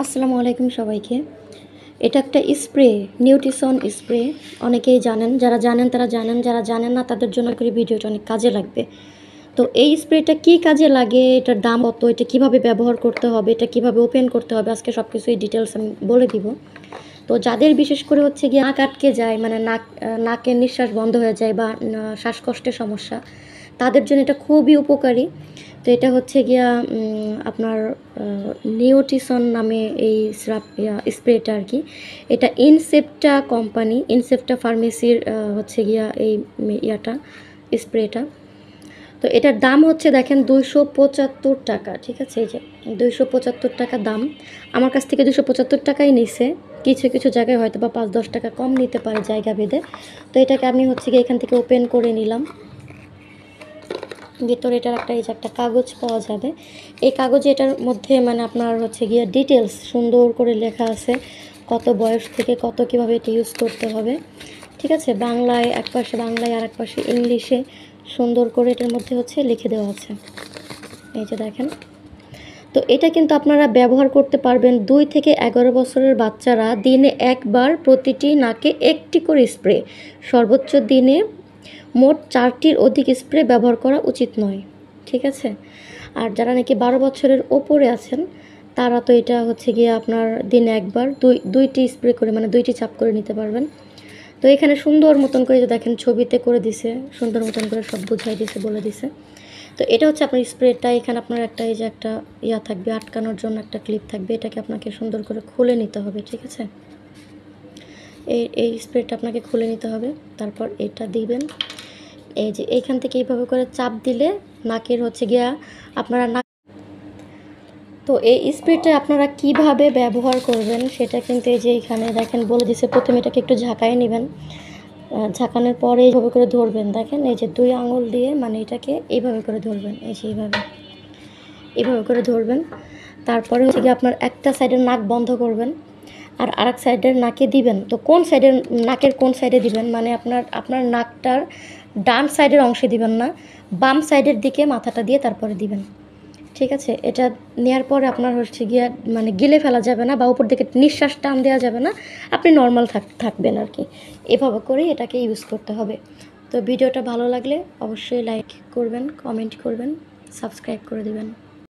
আসসালামু আলাইকুম সবাইকে। এটা একটা স্প্রে, নিউট্রিশন স্প্রে। অনেকেই জানেন, যারা জানেন তারা জানেন, যারা জানেন না তাদের জন্য করে ভিডিওটা অনেক কাজে লাগবে। তো এই স্প্রেটা কি কাজে লাগে, এটার দাম কত, এটা কিভাবে ব্যবহার করতে হবে, এটা কিভাবে ওপেন করতে হবে, আজকে সব কিছুই ডিটেলস আমি বলে দিব। তো যাদের বিশেষ করে হচ্ছে গিয়ে নাক আটকে যায়, মানে নাকের নিঃশ্বাস বন্ধ হয়ে যায় বা শ্বাসকষ্টের সমস্যা, তাদের জন্য এটা খুবই উপকারী। তো এটা হচ্ছে গিয়া আপনার নিউট্রিশন নামে এই স্প্রেটা আর কি। এটা ইনসেপ্টা কোম্পানি, ইনসেপ্টা ফার্মেসির হচ্ছে গিয়া এই ইয়াটা স্প্রেটা। তো এটার দাম হচ্ছে দেখেন 275 টাকা, ঠিক আছে? এই যে 275 টাকা দাম। আমার কাছ থেকে 275 টাকাই নিছে। কিছু কিছু জায়গায় হয়তো বা 5-10 টাকা কম নিতে পারে জায়গা ভেদে। তো এটাকে আমি হচ্ছে গিয়ে এখান থেকে ওপেন করে নিলাম। ভিতরে এটার একটা এই যে একটা কাগজ পাওয়া যাবে। এই কাগজে এটার মধ্যে মানে আপনার হচ্ছে গিয়ে ডিটেলস সুন্দর করে লেখা আছে, কত বয়স থেকে কত কীভাবে এটা ইউজ করতে হবে, ঠিক আছে? বাংলায় এক পাশে, বাংলায় আর এক পাশে ইংলিশে সুন্দর করে এটার মধ্যে হচ্ছে লিখে দেওয়া আছে। এই যে দেখেন। তো এটা কিন্তু আপনারা ব্যবহার করতে পারবেন 2 থেকে 11 বছরের বাচ্চারা দিনে একবার প্রতিটি নাকে একটি করে স্প্রে, সর্বোচ্চ দিনে মোট 4টির অধিক স্প্রে ব্যবহার করা উচিত নয়, ঠিক আছে? আর যারা নাকি 12 বছরের ওপরে আছেন তারা তো এটা হচ্ছে গিয়ে আপনার দিনে একবার দুইটি স্প্রে করে, মানে 2টি চাপ করে নিতে পারবেন। তো এখানে সুন্দর মতন করে যে দেখেন ছবিতে করে দিছে, সুন্দর মতন করে সব বুঝাই দিছে, বলে দিছে। তো এটা হচ্ছে আপনার স্প্রেটা। এখানে আপনার একটা এই যে একটা ইয়া থাকবে, আটকানোর জন্য একটা ক্লিপ থাকবে, এটাকে আপনাকে সুন্দর করে খুলে নিতে হবে, ঠিক আছে? এই স্প্রেটা আপনাকে খুলে নিতে হবে। তারপর এটা দিবেন। এই যে এইখান থেকে এইভাবে করে চাপ দিলে নাকের হচ্ছে গিয়া আপনারা নাক। তো এই স্প্রেটা আপনারা কিভাবে ব্যবহার করবেন সেটা কিন্তু এই যে এখানে দেখেন বলে দিছে। প্রথমে এটাকে একটু ঝাঁকায় নেবেন, ঝাঁকানোর পরে এইভাবে করে ধরবেন। দেখেন এই যে 2 আঙুল দিয়ে মানে এটাকে এইভাবে করে ধরবেন, এই যে এইভাবে করে ধরবেন। তারপরে হচ্ছে গিয়ে আপনার একটা সাইডের নাক বন্ধ করবেন আর আরেক সাইডের নাকে দিবেন। তো কোন সাইডের নাকের কোন সাইডে দিবেন, মানে আপনার নাকটার ডান সাইডের অংশে দিবেন না, বাম সাইডের দিকে মাথাটা দিয়ে তারপরে দিবেন, ঠিক আছে? এটা নেওয়ার পরে আপনার হচ্ছে গিয়ে মানে গিলে ফেলা যাবে না বা উপর দিকে নিঃশ্বাস টান দেওয়া যাবে না, আপনি নর্মাল থাকবেন আর কি। এভাবে করেই এটাকে ইউজ করতে হবে। তো ভিডিওটা ভালো লাগলে অবশ্যই লাইক করবেন, কমেন্ট করবেন, সাবস্ক্রাইব করে দেবেন।